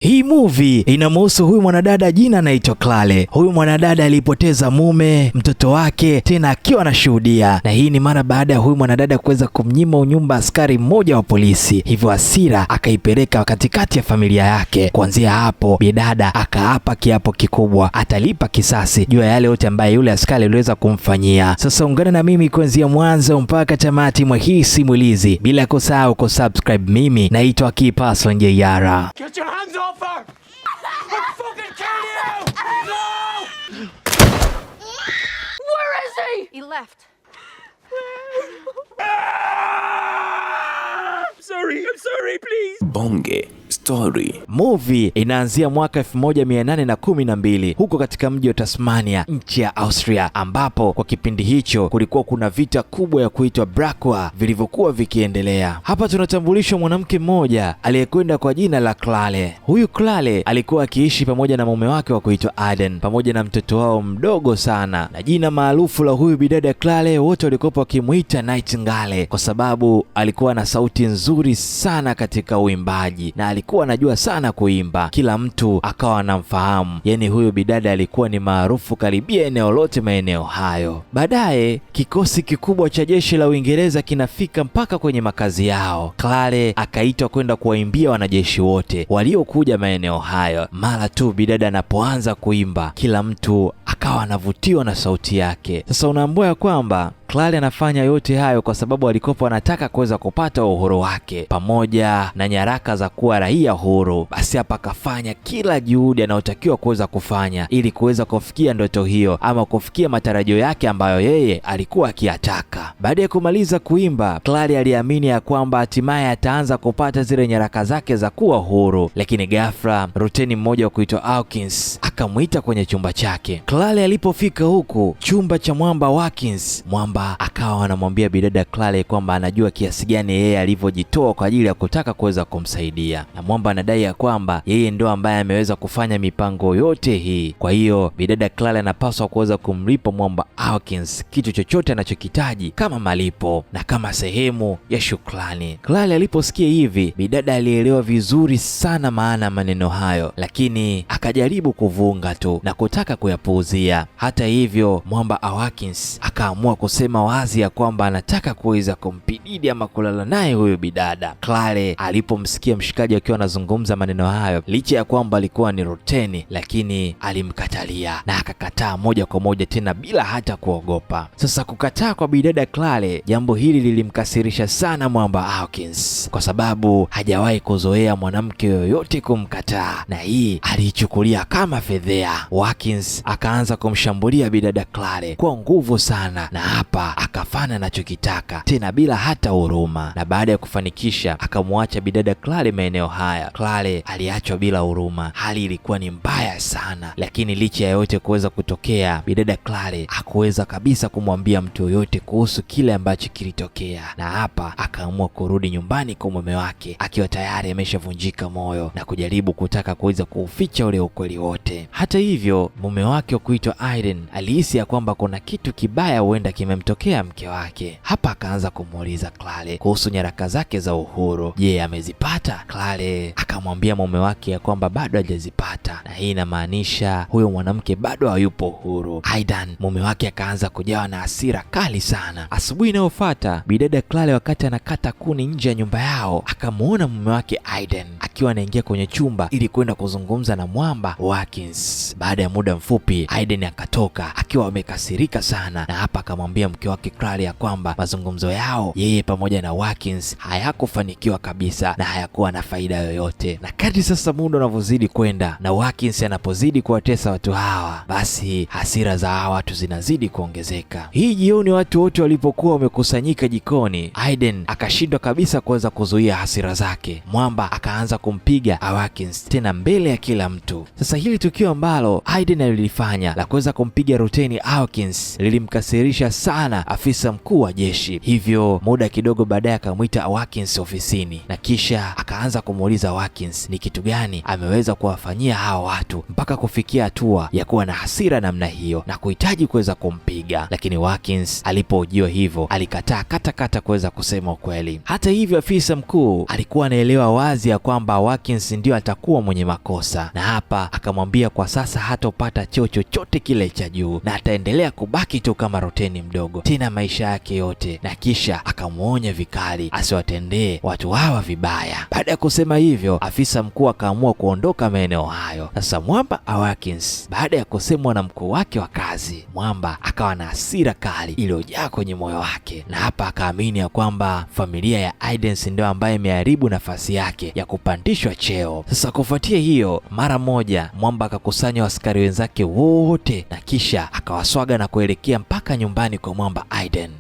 Hii movie inamhusu huyu mwanadada jina anaitwa Clare. Huyu mwanadada alipoteza mume, mtoto wake, tena akiwa anashuhudia, na hii ni mara baada ya huyu mwanadada kuweza kumnyima unyumba askari mmoja wa polisi, hivyo hasira akaipeleka katikati ya familia yake. Kuanzia hapo bidada akaapa kiapo kikubwa atalipa kisasi juu ya yale yote ambaye yule askari aliweza kumfanyia. Sasa ungana na mimi kuanzia mwanzo mpaka tamati mwa hii simulizi, bila kusahau kusubscribe. Mimi naitwa Kipaso Njeyara. Get your hands off her! I'll fucking kill you! No! Where is he? He left. I'm sorry, please. Bonge Story. Movie inaanzia mwaka 1812 huko katika mji wa Tasmania, nchi ya Austria, ambapo kwa kipindi hicho kulikuwa kuna vita kubwa ya kuitwa Black War vilivyokuwa vikiendelea. Hapa tunatambulishwa mwanamke mmoja aliyekwenda kwa jina la Clare. Huyu Clare alikuwa akiishi pamoja na mume wake wa kuitwa Aden pamoja na mtoto wao mdogo sana, na jina maarufu la huyu bidada Clare wote walikuwa wakimuita Nightingale kwa sababu alikuwa na sauti nzuri sana katika uimbaji na alikuwa anajua sana kuimba, kila mtu akawa anamfahamu. Yani huyu bidada alikuwa ni maarufu karibia eneo lote maeneo hayo. Baadaye kikosi kikubwa cha jeshi la Uingereza kinafika mpaka kwenye makazi yao. Clare akaitwa kwenda kuwaimbia wanajeshi wote waliokuja maeneo hayo. Mara tu bidada anapoanza kuimba, kila mtu akawa anavutiwa na sauti yake. Sasa unaambua ya kwamba Clare anafanya yote hayo kwa sababu alikopo anataka kuweza kupata uhuru wake pamoja na nyaraka za kuwa raia huru. Basi hapa akafanya kila juhudi anayotakiwa kuweza kufanya ili kuweza kufikia ndoto hiyo ama kufikia matarajio yake ambayo yeye alikuwa akiyataka. Baada ya kumaliza kuimba, Clare aliamini ya kwamba hatimaye ataanza kupata zile nyaraka zake za kuwa huru, lakini ghafla ruteni mmoja wa kuitwa Hawkins akamwita kwenye chumba chake. Clare alipofika huku chumba cha mwamba Watkins, mwamba akawa anamwambia bidada Clare kwamba anajua kiasi gani yeye alivyojitoa kwa ajili ya kutaka kuweza kumsaidia, na mwamba anadai ya kwamba yeye ndio ambaye ameweza kufanya mipango yote hii. Kwa hiyo bidada Clare anapaswa kuweza kumlipa mwamba Hawkins kitu chochote anachokitaji kama malipo na kama sehemu ya shukrani. Clare aliposikia hivi, bidada alielewa vizuri sana maana maneno hayo, lakini akajaribu kuvunga tu na kutaka kuyapuuzia. Hata hivyo mwamba Hawkins akaamua kusema wazi ya kwamba anataka kuweza kumpididi ama kulala naye huyo bidada. Clare alipomsikia mshikaji akiwa anazungumza maneno hayo, licha ya kwamba alikuwa ni ruteni, lakini alimkatalia na akakataa moja kwa moja, tena bila hata kuogopa. Sasa kukataa kwa bidada Clare, jambo hili lilimkasirisha sana mwamba Hawkins kwa sababu hajawahi kuzoea mwanamke yoyote kumkataa, na hii aliichukulia kama fedhea. Hawkins akaanza kumshambulia bidada Clare kwa nguvu sana, na hapa akafanya anachokitaka tena bila hata huruma, na baada ya kufanikisha akamwacha bidada Clare maeneo haya. Clare aliachwa bila huruma. Hali ilikuwa ni mbaya sana, lakini licha ya yote kuweza kutokea, bidada Clare hakuweza kabisa kumwambia mtu yoyote kuhusu kile ambacho kilitokea, na hapa akaamua kurudi nyumbani kwa mume wake akiwa tayari ameshavunjika moyo na kujaribu kutaka kuweza kuuficha ule ukweli wote. Hata hivyo mume wake wa kuitwa Aiden alihisi ya kwamba kuna kitu kibaya huenda kimemtokea mke wake. Hapa akaanza kumuuliza Clare kuhusu nyaraka zake za uhuru. Je, amezipata? Clare akamwambia mume wake ya kwamba bado hajazipata, na hii inamaanisha huyo mwanamke bado hayupo huru. Aidan mume wake akaanza kujawa na hasira kali sana. Asubuhi inayofuata bidada Clare wakati anakata kuni nje ya nyumba yao, akamuona mume wake Aiden akiwa anaingia kwenye chumba ili kwenda kuzungumza na mwamba Watkins. Baada ya muda mfupi Aiden akatoka akiwa amekasirika sana, na hapa akamwambia mke wake Clare ya kwamba mazungumzo yao yeye pamoja na Watkins hayakufanikiwa kabisa na hayakuwa na faida yoyote. Na kadri sasa muda unavyozidi kwenda na Watkins anapozidi kuwatesa watu hawa, basi hasira za hawa watu zinazidi kuongezeka. Hii jioni watu wote walipokuwa wamekusanyika jikoni, Aiden akashindwa kabisa kuweza kuzuia hasira zake. Mwamba akaanza kumpiga Watkins tena mbele ya kila mtu. Sasa hili tukio ambalo Aiden alilifanya la kuweza kumpiga ruteni Hawkins lilimkasirisha sana sana afisa mkuu wa jeshi. Hivyo muda kidogo baadaye akamwita Watkins ofisini na kisha akaanza kumuuliza Watkins ni kitu gani ameweza kuwafanyia hao watu mpaka kufikia hatua ya kuwa na hasira namna hiyo na kuhitaji kuweza kumpiga. Lakini Watkins alipohojiwa hivyo alikataa kata kuweza kusema ukweli. Hata hivyo afisa mkuu alikuwa anaelewa wazi ya kwamba Watkins ndio atakuwa mwenye makosa, na hapa akamwambia kwa sasa hatopata cheo chochote kile cha juu na ataendelea kubaki tu kama ruteni mdogo tena maisha yake yote, na kisha akamuonya vikali asiwatendee watu hawa vibaya. Baada ya kusema hivyo afisa mkuu akaamua kuondoka maeneo hayo. Sasa Mwamba Watkins, baada ya kusemwa na mkuu wake wa kazi, Mwamba akawa na hasira kali iliyojaa kwenye moyo wake, na hapa akaamini ya kwamba familia ya Aidens ndio ambaye imeharibu nafasi yake ya kupandishwa cheo. Sasa kufuatia hiyo, mara moja Mwamba akakusanya askari wenzake wote na kisha akawaswaga na kuelekea mpaka nyumbani kwa Mwamba Aiden.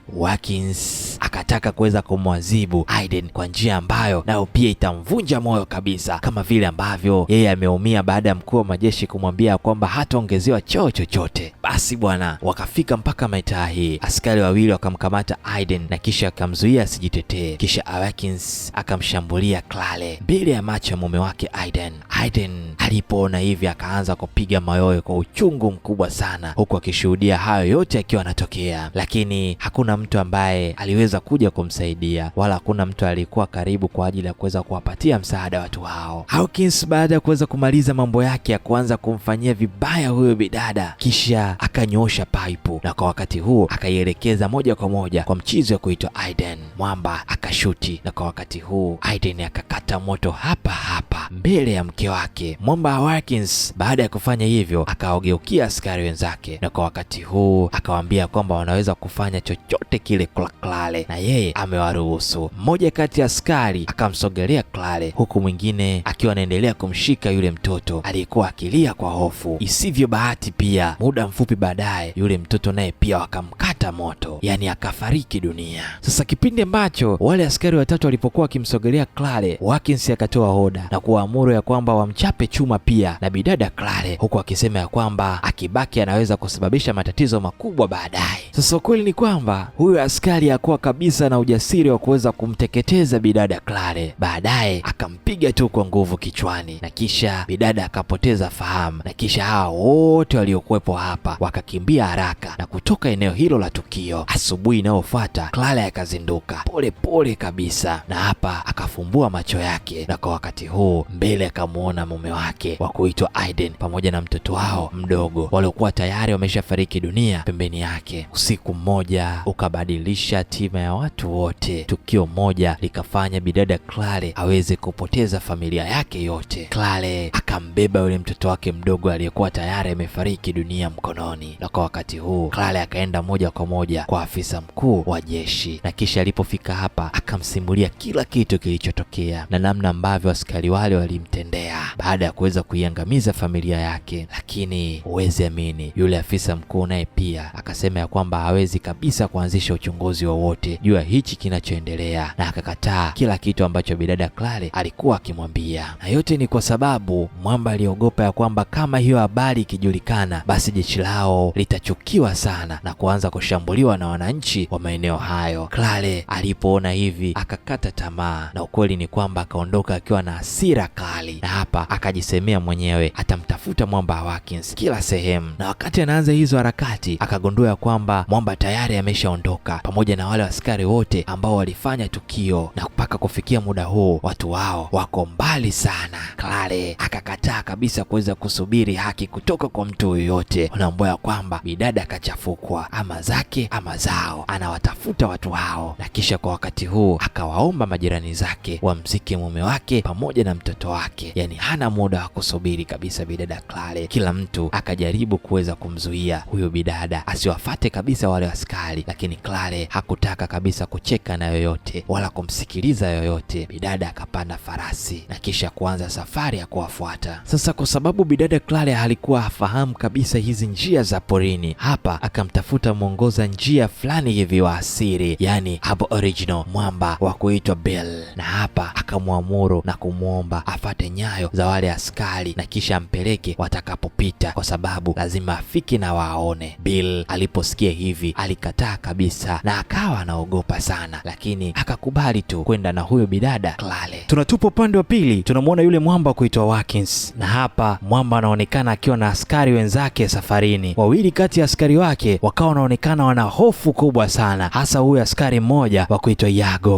Watkins akataka kuweza kumwadhibu Aiden kwa njia ambayo nayo pia itamvunja moyo kabisa, kama vile ambavyo yeye ameumia baada ya mkuu wa majeshi kumwambia kwamba hataongezewa cheo chochote. Basi bwana, wakafika mpaka mitaa hii. Askari wawili wakamkamata Aiden na kisha akamzuia asijitetee. Kisha Watkins akamshambulia Claire mbele ya macho ya mume wake Aiden. Aiden alipoona hivi akaanza kupiga mayowe kwa uchungu mkubwa sana, huku akishuhudia hayo yote akiwa yanatokea, lakini hakuna mtu ambaye aliweza kuja kumsaidia wala hakuna mtu aliyekuwa karibu kwa ajili ya kuweza kuwapatia msaada watu hao. Watkins baada ya kuweza kumaliza mambo yake ya kuanza kumfanyia vibaya huyo bidada, kisha akanyoosha paipu na kwa wakati huo akaielekeza moja kwa moja kwa mchizi wa kuitwa Aiden. Mwamba akashuti na kwa wakati huu Aiden akakata moto hapa hapa mbele ya mke wake. Mwamba Watkins baada ya kufanya hivyo akaogeukia askari wenzake na kwa wakati huu akawaambia kwamba wanaweza kufanya chochote kile kwa Claire na yeye amewaruhusu. Mmoja kati ya askari akamsogelea Claire huku mwingine akiwa anaendelea kumshika yule mtoto aliyekuwa akilia kwa hofu. Isivyo bahati pia muda mfupi baadaye yule mtoto naye pia wakamkata moto, yani akafariki dunia. Sasa kipindi ambacho wale askari watatu walipokuwa wakimsogelea Claire, Watkins akatoa oda na kuamuru ya kwamba wamchape chuma pia na bidada Claire, huku akisema ya kwamba akibaki anaweza kusababisha matatizo makubwa baadaye. Sasa ukweli ni kwamba huyu askari hakuwa kabisa na ujasiri wa kuweza kumteketeza bidada Claire. Baadaye akampiga tu kwa nguvu kichwani na kisha bidada akapoteza fahamu, na kisha hao wote waliokuwepo hapa wakakimbia haraka na kutoka eneo hilo la tukio. Asubuhi inayofuata Claire akazinduka pole kabisa, na hapa akafumbua macho yake na kwa wakati huu mbele akamuona mume wake wa kuitwa Aiden pamoja na mtoto wao mdogo waliokuwa tayari wameshafariki dunia pembeni yake. Usiku mmoja ukabadilisha hatima ya watu wote. Tukio moja likafanya bidada Claire aweze kupoteza familia yake yote. Claire akambeba yule mtoto wake mdogo aliyekuwa tayari amefariki dunia mkononi, na kwa wakati huu Claire akaenda moja kwa moja kwa afisa mkuu wa jeshi, na kisha alipofika hapa akamsimulia kila kitu kilichotokea na namna ambavyo askari wale walimtendea baada ya kuweza kuiangamiza familia yake. Lakini huwezi amini, yule afisa mkuu naye pia akasema ya kwamba hawezi kabisa kuanzisha uchunguzi wowote juu ya hichi kinachoendelea, na akakataa kila kitu ambacho bidada Claire alikuwa akimwambia, na yote ni kwa sababu Mwamba aliogopa ya kwamba kama hiyo habari ikijulikana, basi jeshi lao litachukiwa sana na kuanza kushambuliwa na wananchi wa maeneo hayo. Claire alipoona hivi akakata tamaa, na ukweli ni kwamba akaondoka akiwa na hasira kali, na hapa akajisemea mwenyewe atamtafuta Mwamba Watkins kila sehemu. Na wakati anaanza hizo harakati akagundua ya kwamba Mwamba tayari ameshaondoka pamoja na wale askari wote ambao walifanya tukio, na mpaka kufikia muda huu watu wao wako mbali sana. Claire akakataa kabisa kuweza kusubiri haki kutoka kwa mtu yoyote. Unaambia kwamba bidada akachafukwa, ama zake ama zao, anawatafuta watu hao, na kisha kwa wakati huu akawaomba majirani zake wamzike mume wake pamoja na mtoto wake, yani hana muda wa kusubiri kabisa bidada Claire. Kila mtu akajaribu kuweza kumzuia huyo bidada asiwafate kabisa wale askari, lakini Claire hakutaka kabisa kucheka na yoyote wala kumsikiliza yoyote. Bidada akapanda farasi na kisha kuanza safari ya kuwafuata. Sasa kwa sababu bidada Claire alikuwa hafahamu kabisa hizi njia za porini, hapa akamtafuta mwongozo akamwongoza njia fulani hivi wa asili, yani aboriginal, mwamba wa kuitwa Bill, na hapa akamwamuru na kumwomba afate nyayo za wale askari na kisha ampeleke watakapopita, kwa sababu lazima afike na waone. Bill aliposikia hivi alikataa kabisa na akawa anaogopa sana, lakini akakubali tu kwenda na huyo bidada Claire. Tunatupa upande wa pili, tunamwona yule mwamba kuitwa Watkins, na hapa mwamba anaonekana akiwa na askari wenzake safarini. Wawili kati ya askari wake wakawa wanaonekana wana hofu kubwa sana, hasa huyu askari mmoja wa kuitwa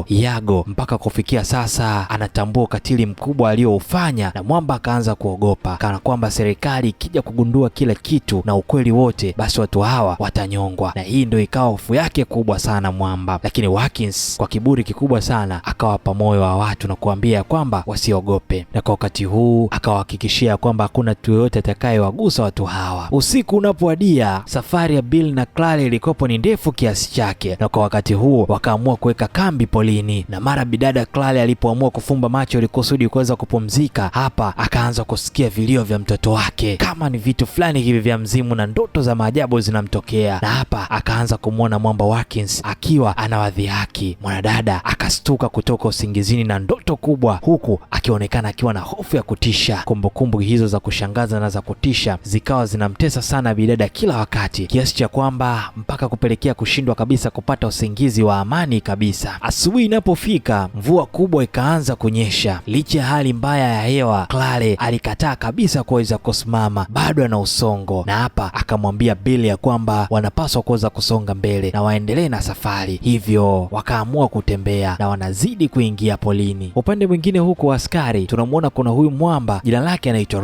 Yago mpaka kufikia sasa anatambua ukatili mkubwa alioufanya, na mwamba akaanza kuogopa kana kwamba serikali ikija kugundua kila kitu na ukweli wote, basi watu hawa watanyongwa, na hii ndio ikawa hofu yake kubwa sana mwamba. Lakini Watkins kwa kiburi kikubwa sana akawapa moyo wa watu na kuambia kwamba wasiogope, na kwa wakati huu akawahakikishia kwamba hakuna mtu yoyote atakayewagusa watu hawa. Usiku unapowadia, safari ya Bill na Claire ilikopo ni ndefu kiasi chake, na kwa wakati huo wakaamua kuweka kambi polini, na mara bidada Claire alipoamua kufumba macho ili kusudi kuweza kupumzika, hapa akaanza kusikia vilio vya mtoto wake kama ni vitu fulani hivi vya mzimu na ndoto za maajabu zinamtokea, na hapa akaanza kumwona mwamba Watkins akiwa anawadhihaki. Mwanadada akastuka kutoka usingizini na ndoto kubwa, huku akionekana akiwa na hofu ya kutisha. Kumbukumbu hizo za kushangaza na za kutisha zikawa zinamtesa sana bidada kila wakati, kiasi cha kwamba mpaka kupelekea kushindwa kabisa kupata usingizi wa amani kabisa. Asubuhi inapofika, mvua kubwa ikaanza kunyesha. Licha ya hali mbaya ya hewa, Claire alikataa kabisa kuweza kusimama, bado ana usongo, na hapa akamwambia Bill ya kwamba wanapaswa kuweza kusonga mbele na waendelee na safari. Hivyo wakaamua kutembea na wanazidi kuingia polini. Upande mwingine huko askari tunamwona kuna huyu mwamba jina lake anaitwa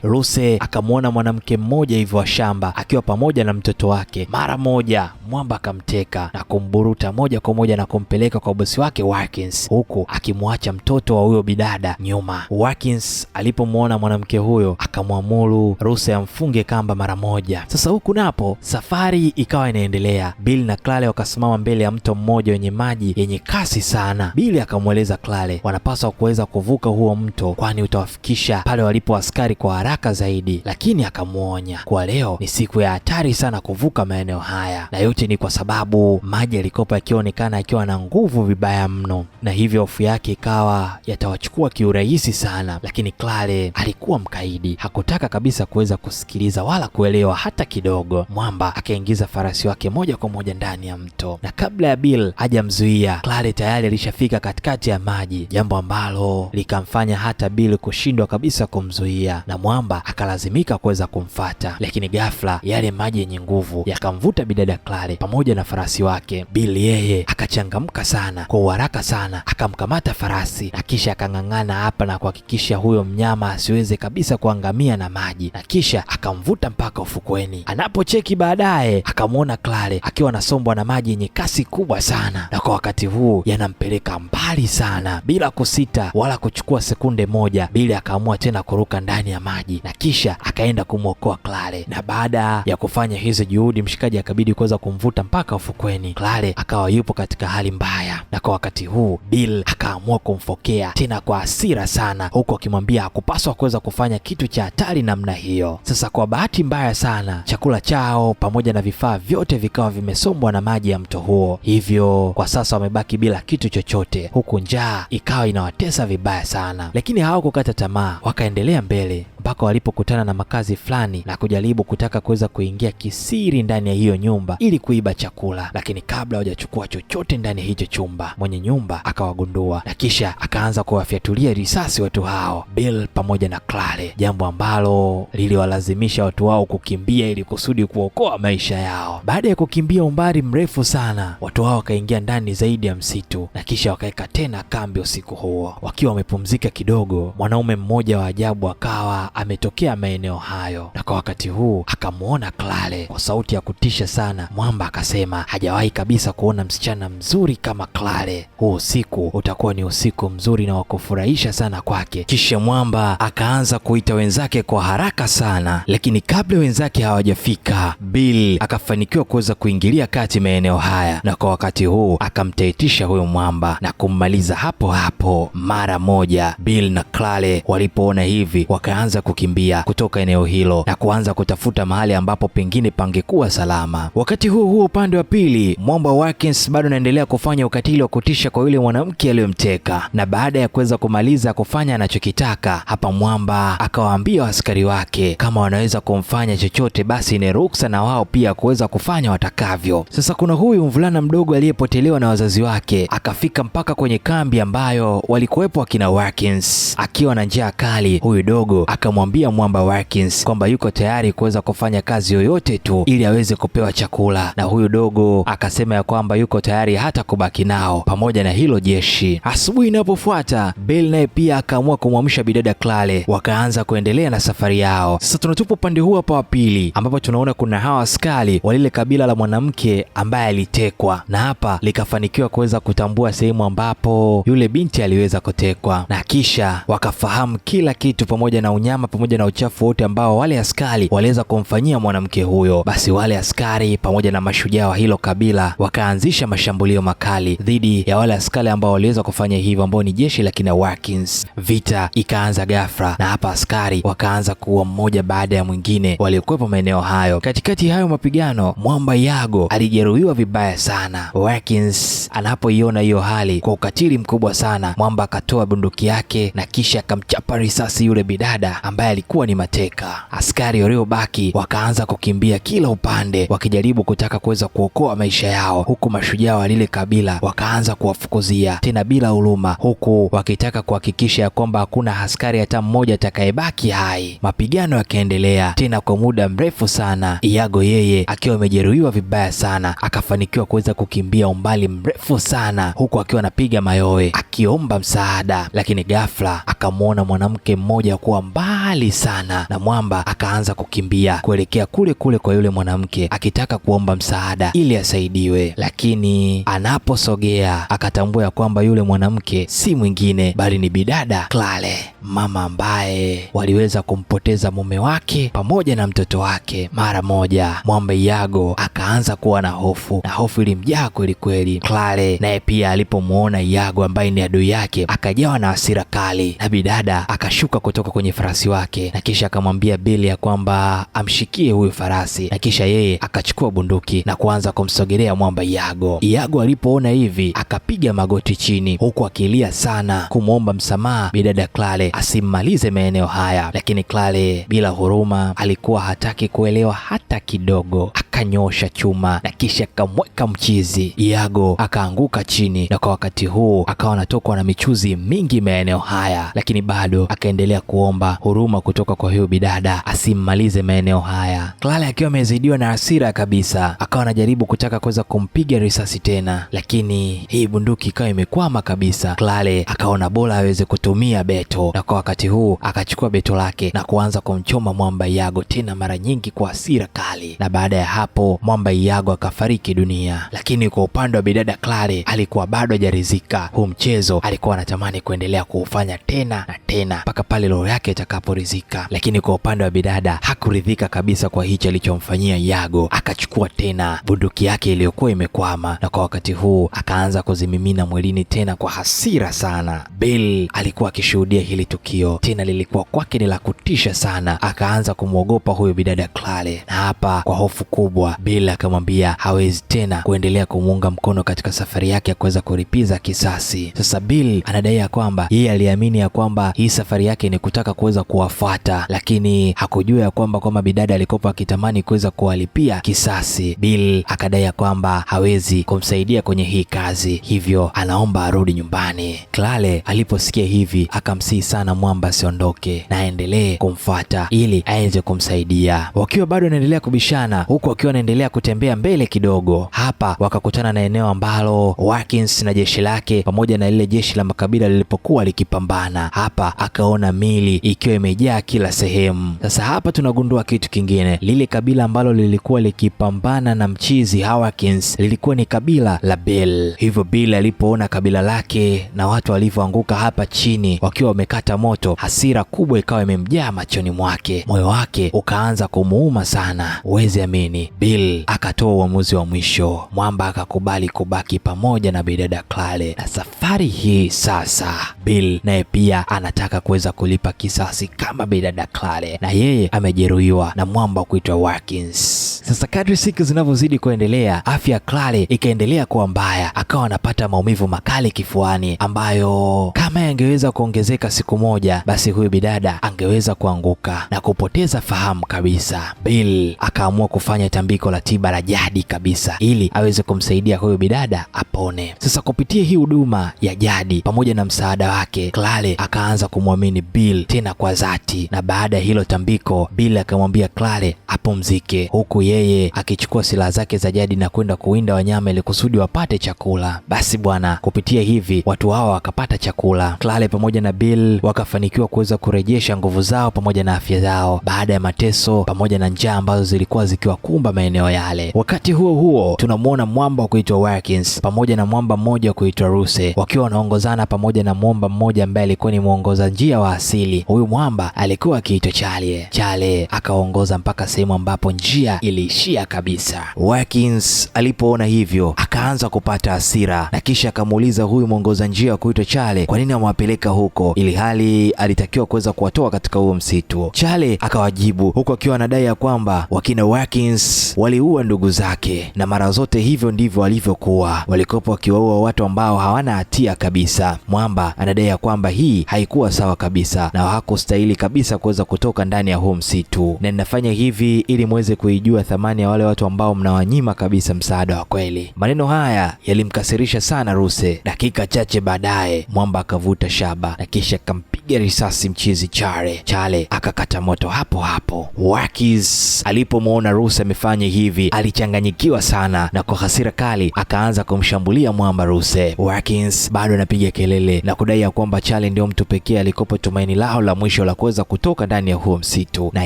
Ruse akamwona mwanamke mmoja hivyo wa shamba akiwa pamoja na mtoto wake. Mara moja mwamba akamteka na kumburuta moja kwa moja na kumpeleka kwa bosi wake Watkins, huku akimwacha mtoto wa huyo bidada nyuma. Watkins alipomwona mwanamke huyo akamwamuru Ruse amfunge kamba mara moja. Sasa huku napo safari ikawa inaendelea. Bill na Claire wakasimama mbele ya mto mmoja wenye maji yenye kasi sana. Bill akamweleza Claire wanapaswa kuweza kuvuka huo mto, kwani utawafikisha pale walipo askari kwa haraka zaidi, lakini akamwonya kuwa leo ni siku ya hatari sana kuvuka maeneo haya, na yote ni kwa sababu maji yalikopa yakionekana akiwa na nguvu vibaya mno, na hivyo hofu yake ikawa yatawachukua kiurahisi sana. Lakini Claire alikuwa mkaidi, hakutaka kabisa kuweza kusikiliza wala kuelewa hata kidogo. Mwamba akaingiza farasi wake moja kwa moja ndani ya mto, na kabla ya Bill hajamzuia, Claire tayari alishafika katikati ya maji, jambo ambalo likamfanya hata Bill kushindwa kabisa kumzuia, na mwamba akalazimika kuweza kumfata. Lakini ghafla yale maji yenye nguvu yakamvuta bidada Claire pamoja na farasi wake. Bill yeye akachangamka sana, kwa haraka sana akamkamata farasi na kisha akang'ang'ana hapa na kuhakikisha huyo mnyama asiweze kabisa kuangamia na maji, na kisha akamvuta mpaka ufukweni. Anapocheki baadaye akamwona Claire akiwa anasombwa na maji yenye kasi kubwa sana, na kwa wakati huu yanampeleka mbali sana. Bila kusita wala kuchukua sekunde moja, Bill akaamua tena kuruka ndani ya maji na kisha akaenda kumwokoa Claire, na baada ya kufanya hizo juhudi, mshikaji akabidi kuweza kumvuta mpaka ufukweni. Claire akawa yupo katika hali mbaya, na kwa wakati huu Bill akaamua kumfokea tena kwa hasira sana, huku akimwambia hakupaswa kuweza kufanya kitu cha hatari namna hiyo. Sasa kwa bahati mbaya sana, chakula chao pamoja na vifaa vyote vikawa vimesombwa na maji ya mto huo, hivyo kwa sasa wamebaki bila kitu chochote, huku njaa ikawa inawatesa vibaya sana. Lakini hawakukata tamaa, wakaendelea mbele mpaka walipokutana na makazi fulani na kujaribu kutaka kuweza kuingia kisiri ndani ya hiyo nyumba ili kuiba chakula. Lakini kabla hawajachukua chochote ndani ya hicho chumba, mwenye nyumba akawagundua na kisha akaanza kuwafyatulia risasi watu hao, Bill pamoja na Claire, jambo ambalo liliwalazimisha watu hao kukimbia ili kusudi kuokoa maisha yao. Baada ya kukimbia umbali mrefu sana, watu hao wakaingia ndani zaidi ya msitu na kisha wakaweka tena kambi usiku huo. Wakiwa wamepumzika kidogo, mwanaume mmoja wa ajabu akawa ametokea maeneo hayo, na kwa wakati huu akamwona Claire. Kwa sauti ya kutisha sana, mwamba akasema hajawahi kabisa kuona msichana mzuri kama Claire. Huu usiku utakuwa ni usiku mzuri na wa kufurahisha sana kwake. Kisha mwamba akaanza kuita wenzake kwa haraka sana, lakini kabla wenzake hawajafika, Bill akafanikiwa kuweza kuingilia kati maeneo haya, na kwa wakati huu akamtaitisha huyo mwamba na kummaliza hapo hapo mara moja. Bill na Claire walipoona hivi wakaanza kukimbia kutoka eneo hilo na kuanza kutafuta mahali ambapo pengine pangekuwa salama. Wakati huo upande wa pili, mwamba Watkins bado anaendelea kufanya ukatili wa kutisha kwa yule mwanamke aliyomteka, na baada ya kuweza kumaliza kufanya anachokitaka, hapa mwamba akawaambia askari wake kama wanaweza kumfanya chochote basi ni ruksa na wao pia kuweza kufanya watakavyo. Sasa kuna huyu mvulana mdogo aliyepotelewa na wazazi wake akafika mpaka kwenye kambi ambayo walikuwepo akina Watkins. Akiwa na njaa kali, huyu dogo akamwambia mwamba Watkins kwamba yuko tayari kuweza kufanya kazi yoyote tu ili aweze kupewa chakula, na huyu dogo akasema ya kwamba yuko tayari hata kubaki nao pamoja na hilo jeshi. Asubuhi inapofuata, Bill naye pia akaamua kumwamsha bidada Claire, wakaanza kuendelea na safari yao. Sasa tunatupa upande huu hapa wa pili ambapo tunaona kuna hawa askari wa lile kabila la mwanamke ambaye alitekwa, na hapa likafanikiwa kuweza kutambua sehemu ambapo yule binti aliweza kutekwa, na kisha wakafahamu kila kitu pamoja na unyama pamoja na uchafu wote ambao wale askari waliweza kumfanyia mwanamke huyo. Basi wale askari pamoja na mashujaa wa hilo kabila wakaanzisha mashambulio makali dhidi ya wale askari ambao waliweza kufanya hivyo, ambao ni jeshi la kina Watkins. Vita ikaanza ghafla, na hapa askari wakaanza kuua mmoja baada ya mwingine waliokuwepo maeneo hayo. Katikati hayo mapigano, mwamba Yago alijeruhiwa vibaya sana. Watkins anapoiona hiyo hali kwa ukatili mkubwa sana, mwamba akatoa bunduki yake na kisha akamchapa risasi yule bidada ambaye alikuwa ni mateka. Askari waliobaki wakaanza kukimbia kila upande wakijaribu kutaka kuweza kuokoa maisha yao, huku mashujaa wa lile kabila wakaanza kuwafukuzia tena bila huruma, huku wakitaka kuhakikisha ya kwamba hakuna askari hata mmoja atakayebaki hai. Mapigano yakaendelea tena kwa muda mrefu sana. Yago yeye akiwa amejeruhiwa vibaya sana akafanikiwa kuweza kukimbia umbali mrefu sana, huku akiwa anapiga mayowe akiomba msaada, lakini ghafla akamwona mwanamke mmoja kuwa mbali sana, na mwamba akaanza kukimbia kuelekea kule kule kwa yule mwanamke akitaka kuomba msaada ili asaidiwe, lakini anaposogea akatambua ya kwamba yule mwanamke si mwingine bali ni bidada Claire, mama ambaye waliweza kumpoteza mume wake pamoja na mtoto wake. Mara moja mwamba Yago akaanza kuwa na hofu, na hofu ilimjaa kweli kweli. Claire naye pia alipomuona Yago ambaye ni adui yake akajawa na hasira kali, na bidada akashuka kutoka kwenye farasi wake na kisha akamwambia Bill ya kwamba amshikie huyu farasi, na kisha yeye akachukua bunduki na kuanza kumsogelea mwamba Yago. Yago alipoona hivi akapiga magoti chini huku akilia sana kumwomba msamaha bidada Claire asimmalize maeneo haya, lakini Claire bila huruma alikuwa hataki kuelewa hata kidogo. Akanyosha chuma na kisha akamweka mchizi. Yago akaanguka chini, na kwa wakati huu akawa anatokwa na michuzi mingi maeneo haya, lakini bado akaendelea kuomba huruma kutoka kwa huyo bidada asimmalize maeneo haya. Claire akiwa amezidiwa na hasira kabisa akawa anajaribu kutaka kuweza kumpiga risasi tena, lakini hii bunduki ikawa imekwama kabisa. Claire akaona bora aweze kutumia beto, na kwa wakati huu akachukua beto lake na kuanza kumchoma mwamba Yago tena mara nyingi kwa hasira kali, na baada ya hapo mwamba Yago akafariki dunia. Lakini kwa upande wa bidada Claire alikuwa bado hajaridhika. Huu mchezo alikuwa anatamani kuendelea kuufanya tena na tena mpaka pale roho yake itakaporidhika, lakini kwa upande wa bidada hakuridhika kabisa kwa hicho alichomfanyia Yago. Akachukua tena bunduki yake iliyokuwa imekwama, na kwa wakati huu akaanza kuzimimina mwilini tena kwa hasira sana. Bill alikuwa akishuhudia hili tukio, tena lilikuwa kwake ni la kutisha sana. Akaanza kumwogopa huyo bidada Claire, na hapa kwa hofu kubwa Bill akamwambia hawezi tena kuendelea kumuunga mkono katika safari yake ya kuweza kulipiza kisasi. Sasa Bill anadai ya kwamba yeye aliamini ya kwamba hii safari yake ni kutaka kuweza kuwafuata, lakini hakujua ya kwamba bidada alikopa akitamani kuweza kuwalipia kisasi. Bill akadai ya kwamba hawezi kumsaidia kwenye hii kazi, hivyo anaomba arudi nyumbani. Claire aliposikia hivi akamsihi sana mwamba asiondoke na aendelee kumfuata ili aweze kumsaidia. Wakiwa bado wanaendelea kubishana, huku wakiwa wanaendelea kutembea mbele kidogo, hapa wakakutana na eneo ambalo Watkins na jeshi lake pamoja na lile jeshi la makabila lilipokuwa likipambana. Hapa akaona mili ikiwa imejaa kila sehemu. Sasa hapa tunagundua kitu kingine, lile kabila ambalo lilikuwa likipambana na mchizi Watkins lilikuwa ni kabila la Bill. Hivyo Bill alipoona kabila lake na watu walivyoanguka hapa chini wakiwa wamekata moto, hasira kubwa ikawa imemjaa machoni mwake, moyo wake ukaanza kumuuma sana. Uwezi amini, Bill akatoa uamuzi wa mwisho. Mwamba akakubali kubaki pamoja na bidada Claire, na safari hii sasa Bill naye pia anataka kuweza kulipa kisasi kama bidada Claire, na yeye amejeruhiwa na mwamba kuitwa Watkins. Sasa kadri siku zinavyozidi kuendelea, afya ya Claire ikaendelea kuwa mbaya, akawa anapata maumivu makali kifuani ambayo kama yangeweza kuongezeka siku moja, basi huyu bidada angeweza kuanguka na kupoteza fahamu kabisa. Bill akaamua kufanya tambiko la tiba la jadi kabisa ili aweze kumsaidia huyu bidada apone. Sasa kupitia hii huduma ya jadi pamoja na msaada wake, Claire akaanza kumwamini Bill tena kwa dhati, na baada ya hilo tambiko Bill akamwambia Claire apumzike, huku yeye akichukua silaha zake za jadi na kwenda kuwinda wanyama ili kusudi wapate chakula. Basi bwana, kupitia hivi watu hao wakapata chakula. Claire pamoja na Bill wakafanikiwa kuweza kurejesha nguvu zao pamoja na afya zao baada ya mateso pamoja na njaa ambazo zilikuwa zikiwakumba maeneo yale. Wakati huo huo tunamwona mwamba wa kuitwa Watkins pamoja na mwamba mmoja wa kuitwa Ruse wakiwa wanaongozana pamoja na mwamba mmoja ambaye alikuwa ni mwongoza njia wa asili. Huyu mwamba alikuwa akiitwa Charlie. Charlie akaongoza mpaka sehemu ambapo njia iliishia kabisa. Watkins alipoona hivyo akaanza kupata hasira na kisha akamuuliza huyu mwongoza njia wa kuitwa Charlie kwa nini amewapeleka huko ili hali alitakiwa kuweza kuwatoa katika huo msitu. Charlie akawajibu huku akiwa anadai ya kwamba wakina Watkins waliua ndugu zake, na mara zote hivyo ndivyo walivyokuwa, walikopo wakiwaua watu ambao hawana hatia kabisa. Mwamba anadai ya kwamba hii haikuwa sawa kabisa na hawakustahili kabisa kuweza kutoka ndani ya huo msitu, na ninafanya hivi ili muweze kuijua thamani ya wale watu ambao mnawanyima kabisa msaada wa kweli. Maneno haya yalimkasirisha sana Ruse. Dakika chache baadaye mwamba akavuta shaba na kisha akampiga risasi mchizi Charlie. Charlie akakata moto hapo hapo. Watkins alipomwona Ruse amefanya hivi alichanganyikiwa sana na kwa hasira kali akaanza kumshambulia mwamba Ruse. Watkins bado anapiga kelele na kudai ya kwamba Charlie ndio mtu pekee alikopo tumaini lao la mwisho la kuweza kutoka ndani ya huo msitu na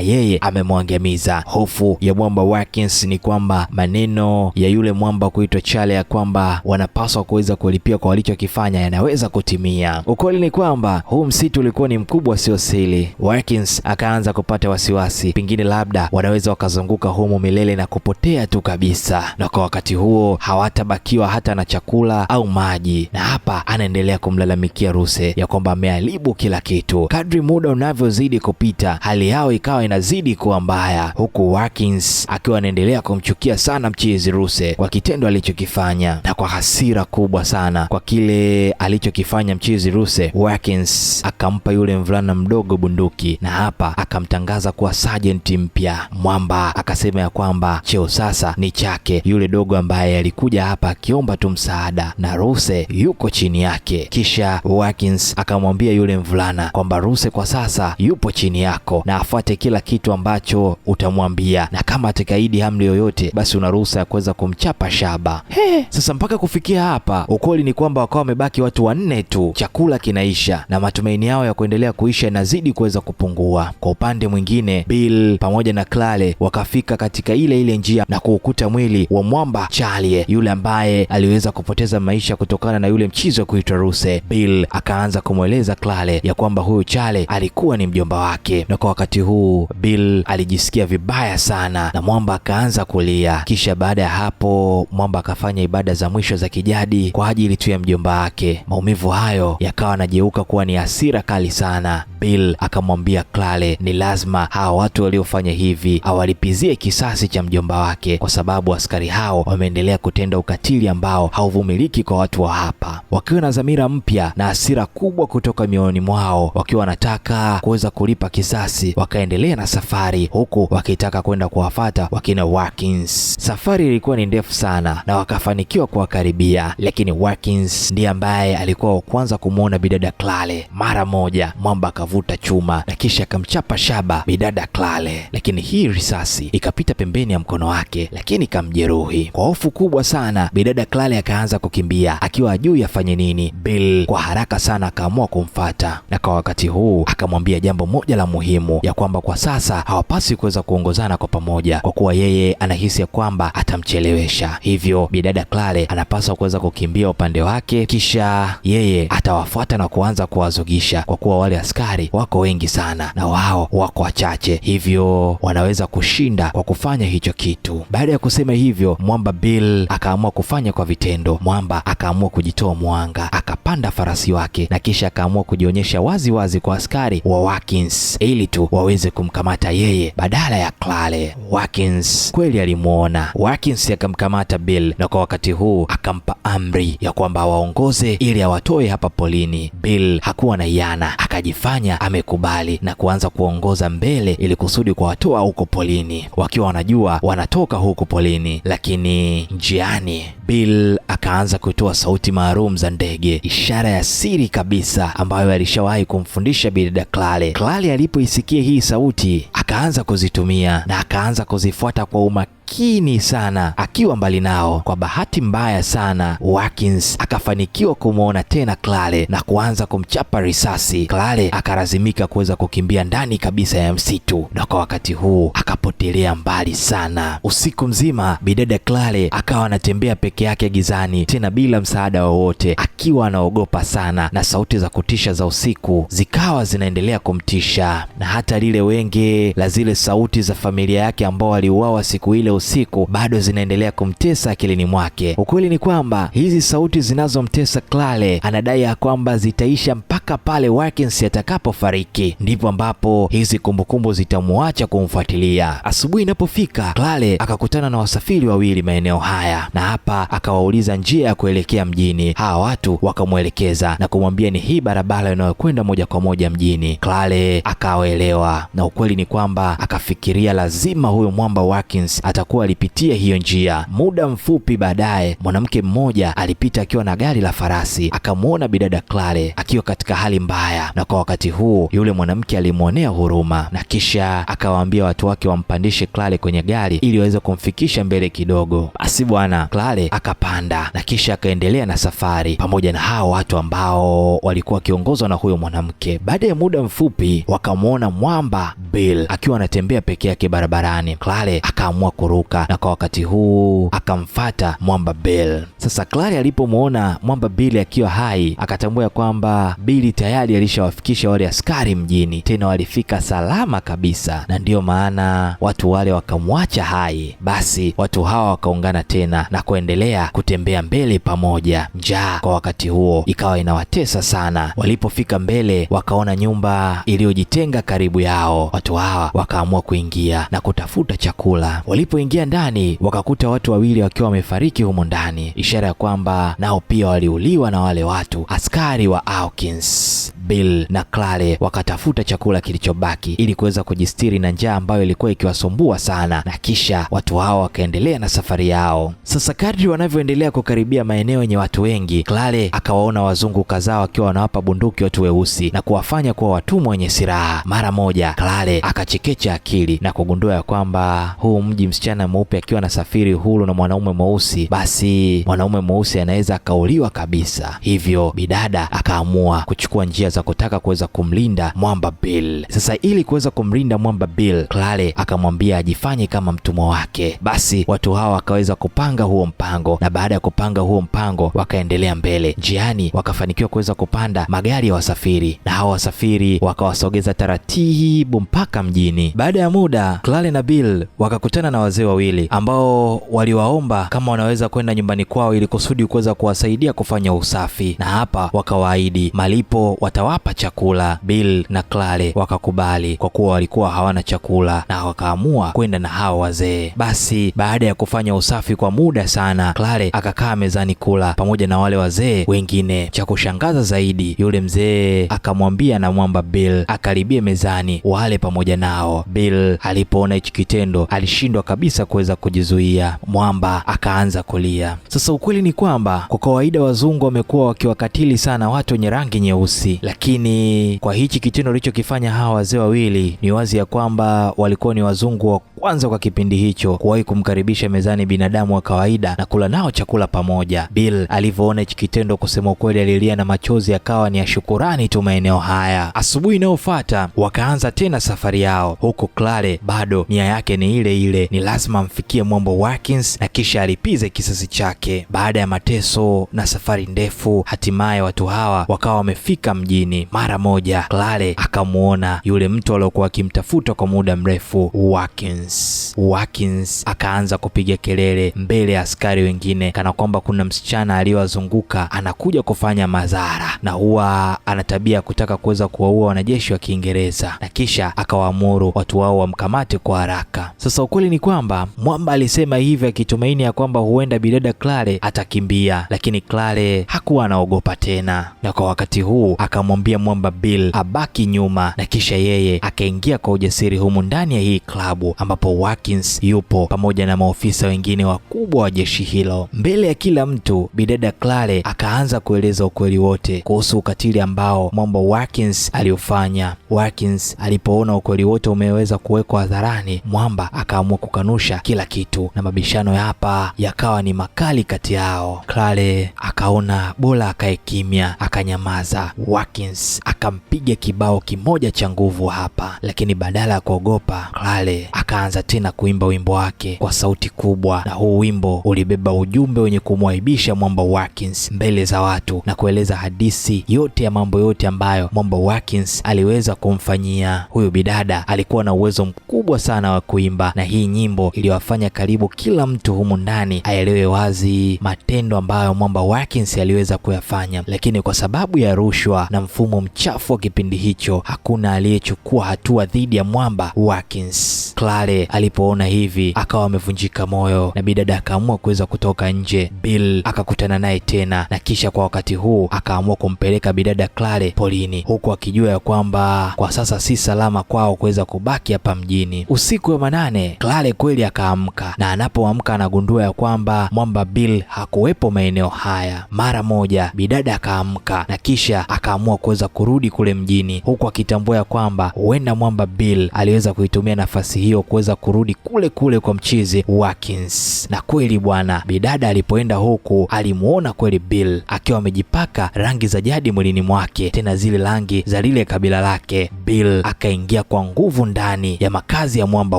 yeye amemwangamiza. Hofu ya mwamba Watkins ni kwamba maneno ya yule mwamba kuitwa Charlie ya kwamba wanapaswa kuweza kulipia kwa walichokifanya yanaweza kutimia. Ukweli ni kwamba huu msitu ulikuwa ni mkubwa sio siri. Watkins akaanza kupata wasiwasi, pengine labda wanaweza wakazunguka humo milele na kupotea tu kabisa, na kwa wakati huo hawatabakiwa hata na chakula au maji. Na hapa anaendelea kumlalamikia Ruse ya kwamba ameharibu kila kitu. Kadri muda unavyozidi kupita, hali yao ikawa inazidi kuwa mbaya, huku Watkins akiwa anaendelea kumchukia sana mchizi Ruse kwa kitendo alichokifanya, na kwa hasira kubwa sana kwa kile alichokifanya mchizi Ruse, Watkins akampa yule mvulana mdogo bunduki na hapa akamtangaza kuwa sergeant mpya. Mwamba akasema ya kwamba cheo sasa ni chake yule dogo ambaye alikuja hapa akiomba tu msaada na Ruse yuko chini yake. Kisha Watkins akamwambia yule mvulana kwamba Ruse kwa sasa yupo chini yako na afuate kila kitu ambacho utamwambia, na kama atakaidi amri yoyote basi una ruhusa ya kuweza kumchapa shaba. Sasa mpaka kufikia hapa ukweli ni kwamba wakawa wamebaki watu 4 tu. Chakula kinaisha na matumaini yao ya kuendelea kuisha yanazidi kuweza kupungua. Kwa upande mwingine, Bill pamoja na Claire wakafika katika ile njia na kuukuta mwili wa mwamba Charlie, yule ambaye aliweza kupoteza maisha kutokana na yule mchizo kuitwa Ruse. Bill akaanza kumweleza Claire ya kwamba huyu Charlie alikuwa ni mjomba wake, na kwa wakati huu Bill alijisikia vibaya sana na mwamba akaanza kulia. Kisha baada ya hapo mwamba akafanya ibada za mwisho za kijadi kwa ajili tu ya mjomba wake. Maumivu hayo yakawa yanageuka kuwa ni hasira kali sana. Bill akamwambia Claire ni lazima hawa watu waliofanya hivi awalipizie kisasi cha mjomba wake, kwa sababu askari hao wameendelea kutenda ukatili ambao hauvumiliki kwa watu wa hapa. Wakiwa na dhamira mpya na hasira kubwa kutoka mioyoni mwao, wakiwa wanataka kuweza kulipa kisasi, wakaendelea na safari huku wakitaka kwenda kuwafata wakina Watkins. Safari ilikuwa ni ndefu sana na wakafanikiwa kuwakaribia, lakini Watkins ndiye ambaye alikuwa wa kwanza kumwona bidada Claire. Mara moja mwamba akavuta chuma na kisha akamchapa shaba bidada Claire, lakini hii risasi ikapita pembeni ya mkono wake lakini kamjeruhi. Kwa hofu kubwa sana bidada Claire akaanza kukimbia akiwa hajui afanye nini. Bill kwa haraka sana akaamua kumfata, na kwa wakati huu akamwambia jambo moja la muhimu, ya kwamba kwa sasa hawapaswi kuweza kuongozana kwa pamoja kwa kuwa yeye anahisi ya kwamba atamchelewesha. Hivyo bidada Claire anapaswa kuweza kukimbia upande wake, kisha yeye atawafuata na kuanza kuwazogisha kwa kuwa wale askari wako wengi sana na wao wako wachache, hivyo wanaweza kushinda kwa kufanya hicho kitu. Baada ya kusema hivyo, mwamba Bill akaamua kufanya kwa vitendo. Mwamba akaamua kujitoa mwanga, akapanda farasi wake na kisha akaamua kujionyesha wazi wazi kwa askari wa Watkins ili tu waweze kumkamata yeye badala ya Clare. Watkins kweli alimuona. Watkins akamkamata Bill na kwa wakati huu akampa amri ya kwamba waongoze ili awatoe hapa polini. Bill hakuwa na hiana, akajifanya amekubali na kuanza kuongoza mbele ili kusudi kuwatoa huko polini, wakiwa wanajua wanatoka huko polini. Lakini njiani Bill akaanza kutoa sauti maalum za ndege, ishara ya siri kabisa ambayo alishawahi kumfundisha bidada Clare. Clare alipoisikia hii sauti akaanza kuzitumia na akaanza kuzifuata kwa umakini sana akiwa mbali nao. Kwa bahati mbaya sana, Watkins akafanikiwa kumwona tena Clare na kuanza kumchapa risasi. Clare akalazimika kuweza kukimbia ndani kabisa ya msitu na kwa wakati huu akapotelea mbali sana. Usiku mzima bidada Clare akawa anatembea peke yake gizani, tena bila msaada wowote, akiwa anaogopa sana, na sauti za kutisha za usiku zikawa zinaendelea kumtisha, na hata lile wenge la zile sauti za familia yake ambao waliuawa siku ile usiku bado zinaendelea kumtesa akilini mwake. Ukweli ni kwamba hizi sauti zinazomtesa Clare anadai ya kwamba zitaisha mpaka pale Watkins atakapofariki, ndipo ambapo hizi kumbukumbu zitamuacha kumfuatilia. Asubuhi inapofika, Clare akakutana na wasafiri wawili maeneo haya, na hapa akawauliza njia ya kuelekea mjini. Hawa watu wakamwelekeza na kumwambia ni hii barabara inayokwenda moja kwa moja mjini. Clare akawaelewa, na ukweli ni kwamba akafikiria lazima huyo mwamba Watkins atakuwa alipitia hiyo njia. Muda mfupi baadaye, mwanamke mmoja alipita akiwa na gari la farasi, akamwona bidada Clare akiwa katika hali mbaya, na kwa wakati huu yule mwanamke alimwonea huruma na kisha akawaambia watu wake wampandishe Clare kwenye gari ili waweze kumfikisha mbele kidogo. Basi bwana Clare akapanda na kisha akaendelea na safari pamoja na hao watu ambao walikuwa wakiongozwa na huyo mwanamke. Baada ya muda mfupi wakamwona mwamba Bill akiwa anatembea peke yake barabarani. Clare akaamua kuruka na kwa wakati huu akamfata mwamba Bill. Sasa Clare alipomwona mwamba Bill akiwa hai akatambua kwamba Bill tayari alishawafikisha wale askari mjini, tena walifika salama kabisa, na ndiyo maana watu wale wakamwacha hai. Basi watu hawa wakaungana tena na kuendelea kutembea mbele pamoja. Njaa kwa wakati huo ikawa inawatesa sana. Walipofika mbele wakaona nyumba iliyojitenga karibu yao. Watu hawa wakaamua kuingia na kutafuta chakula. Walipoingia ndani wakakuta watu wawili wakiwa wamefariki humo ndani, ishara ya kwamba nao pia waliuliwa na wale watu askari wa Watkins. Bill na Clare wakatafuta chakula kilichobaki ili kuweza kujistiri na njaa ambayo ilikuwa ikiwasumbua sana, na kisha watu hao wakaendelea na safari yao. Sasa kadri wanavyoendelea kukaribia maeneo yenye watu wengi, Clare akawaona wazungu kadhaa wakiwa wanawapa bunduki watu weusi na kuwafanya kuwa watumwa wenye silaha. Mara moja Clare akachekecha akili na kugundua ya kwamba huu mji, msichana mweupe akiwa anasafiri huru na mwanaume mweusi, basi mwanaume mweusi anaweza akauliwa kabisa. Hivyo bidada akaamua kuchukua njia za kutaka kuweza kumlinda mwamba Bill. Sasa ili kuweza kumlinda mwamba Bill, Clare akamwambia ajifanye kama mtumwa wake. Basi watu hawa wakaweza kupanga huo mpango, na baada ya kupanga huo mpango wakaendelea mbele. Njiani wakafanikiwa kuweza kupanda magari ya wasafiri, na hao wasafiri wakawasogeza taratibu mpaka mjini. Baada ya muda, Clare na Bill wakakutana na wazee wawili ambao waliwaomba kama wanaweza kwenda nyumbani kwao ili kusudi kuweza kuwasaidia kufanya usafi, na hapa wakawaahidi malipo watawapa chakula. Bill na Clare wakakubali kwa kuwa walikuwa hawana chakula, na wakaamua kwenda na hao wazee. Basi baada ya kufanya usafi kwa muda sana, Clare akakaa mezani kula pamoja na wale wazee wengine. Cha kushangaza zaidi, yule mzee akamwambia na mwamba Bill akaribie mezani wale pamoja nao. Bill alipoona hichi kitendo alishindwa kabisa kuweza kujizuia. Mwamba akaanza kulia. Sasa ukweli ni kwamba kwa kawaida wazungu wamekuwa wakiwakatili sana watu wenye rangi nyeusi, lakini kwa hichi kitendo alichokifanya hawa wazee wawili ni wazi ya kwamba walikuwa ni wazungu wa kwanza kwa kipindi hicho kuwahi kumkaribisha mezani binadamu wa kawaida na kula nao chakula pamoja. Bill alivyoona hichi kitendo, kusema ukweli alilia na machozi akawa ni ya shukurani tu maeneo haya. Asubuhi inayofuata wakaanza tena safari yao, huku Clare bado nia yake ni ile ile, ni lazima amfikie mwamba Watkins na kisha alipize kisasi chake. Baada ya mateso na safari ndefu, hatimaye watu hawa wakawa wamefika mjini. Mara moja Clare akamuona yule mtu aliyokuwa akimtafuta kwa muda mrefu, Watkins. Watkins akaanza kupiga kelele mbele ya askari wengine kana kwamba kuna msichana aliyowazunguka anakuja kufanya madhara, na huwa ana tabia kutaka kuweza kuwaua wanajeshi wa Kiingereza, na kisha akawaamuru watu wao wamkamate kwa haraka. Sasa ukweli ni kwamba Mwamba alisema hivi akitumaini ya kwamba huenda bidada Claire atakimbia, lakini Claire hakuwa anaogopa tena, na kwa wakati huu akamwambia Mwamba Bill abaki nyuma, na kisha yeye akaingia kwa ujasiri humu ndani ya hii klabu ambapo Watkins yupo pamoja na maofisa wengine wakubwa wa jeshi hilo. Mbele ya kila mtu, bidada Claire akaanza kueleza ukweli wote kuhusu ukatili ambao Mwamba Watkins aliufanya. Watkins alipoona ukweli wote umeweza kuwekwa hadharani, Mwamba akaamua kukanusha kila kitu, na mabishano ya hapa yakawa ni makali kati yao. Claire akaona bora akae kimya, akanyamaza. Watkins akampiga kibao kimoja cha nguvu hapa, lakini badala ya kuogopa, Claire akaanza tena kuimba wimbo wake kwa sauti kubwa, na huu wimbo ulibeba ujumbe wenye kumwaibisha Mwamba Watkins mbele za watu na kueleza hadithi yote ya mambo yote ambayo Mwamba Watkins aliweza kumfanyia. Huyu bidada alikuwa na uwezo mkubwa sana wa kuimba, na hii nyimbo iliwafanya karibu kila mtu humu ndani aelewe wazi matendo ambayo Mwamba Watkins aliweza kuyafanya, lakini kwa sababu ya rushwa na mfumo mchafu wa kipindi hicho hakuna aliyechukua hatua dhidi ya Mwamba Watkins. Claire alipoona hivi akawa amevunjika moyo, na bidada akaamua kuweza kutoka nje. Bill akakutana naye tena, na kisha kwa wakati huu akaamua kumpeleka bidada Claire polini, huku akijua ya kwamba kwa sasa si salama kwao kuweza kubaki hapa mjini. Usiku wa manane, Claire kweli akaamka, na anapoamka anagundua ya kwamba Mwamba Bill hakuwepo maeneo haya. Mara moja bidada akaamka, na kisha akaamua kuweza kurudi kule mjini, huku akitambua ya kwamba huenda Mwamba Bill aliweza kuitumia nafasi hiyo kuweza kurudi kule kule kwa mchizi Watkins. Na kweli bwana, bidada alipoenda huku alimuona kweli Bill akiwa amejipaka rangi za jadi mwilini mwake, tena zile rangi za lile kabila lake. Bill akaingia kwa nguvu ndani ya makazi ya Mwamba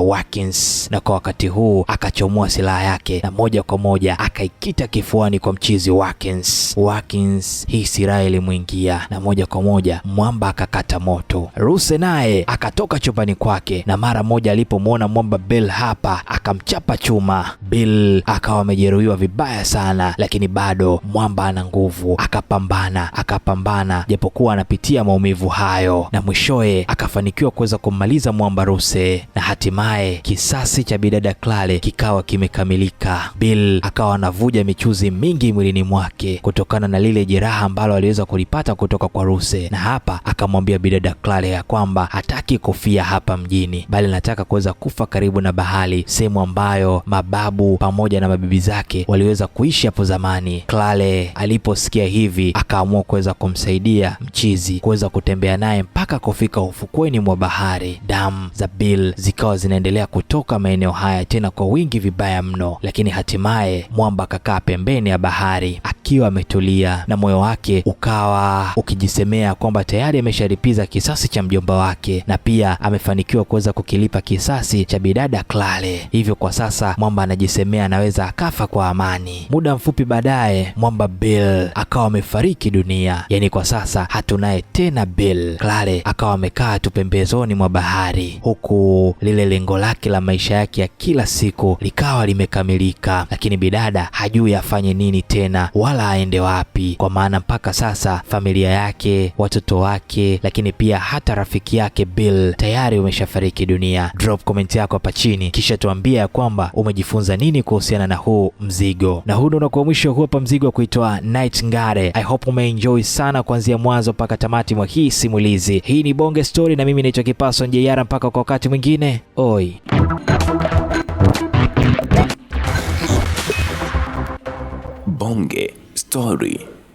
Watkins, na kwa wakati huu akachomoa silaha yake na moja kwa moja akaikita kifuani kwa mchizi Watkins. Watkins hii silaha ilimwingia na moja kwa moja Mwamba akakata moto. Ruse naye akatoka chumbani kwake, na mara moja alipomwona Mwamba Bill hapa akamchapa chuma. Bill akawa amejeruhiwa vibaya sana, lakini bado Mwamba ana nguvu, akapambana japokuwa anapitia maumivu hayo, na mwishowe akafanikiwa kuweza kummaliza Mwamba Ruse, na hatimaye kisasi cha bidada Claire kikawa kimekamilika. Bill akawa anavuja michuzi mingi mwilini mwake kutokana na lile jeraha ambalo aliweza kulipata kutoka kwa Ruse, na hapa akamwambia bidada Claire ya kwamba hataki kufia hapa mjini, bali anataka kuweza kufa karibu na bahari, sehemu ambayo mababu pamoja na mabibi zake waliweza kuishi hapo zamani. Claire aliposikia hivi akaamua kuweza kumsaidia mchizi kuweza kutembea naye mpaka kufika ufukweni mwa bahari. Damu za Bill zikawa zinaendelea kutoka maeneo haya tena kwa wingi vibaya mno, lakini hatimaye Mwamba akakaa pembeni ya bahari akiwa ametulia, na moyo wake ukawa ukijisemea kwamba tayari ameshalipiza kisasi cha mjomba wake, na pia amefanikiwa kuweza kukilipa kisasi cha bidada Claire. Hivyo kwa sasa Mwamba anajisemea anaweza akafa kwa amani. Muda mfupi baadaye Mwamba Bill akawa amefariki dunia, yani kwa sasa hatunaye tena Bill. Claire akawa amekaa tu pembezoni mwa bahari, huku lile lengo lake la maisha yake ya kila siku likawa limekamilika, lakini bidada hajui afanye nini tena wala aende wapi, kwa maana mpaka sasa familia yake, watoto wake, lakini pia hata rafiki yake Bill tayari umeshafariki dunia. Drop comment yako hapa chini, kisha tuambie ya kwamba umejifunza nini kuhusiana na huu mzigo. Na huu ndio unakuwa mwisho huu hapa mzigo wa kuitwa Nightingale. I hope umeenjoy sana kuanzia mwanzo mpaka tamati mwa hii simulizi. Hii ni Bonge Story na mimi naitwa Kipaso Njeyara, mpaka kwa wakati mwingine. Oi. Bonge Story.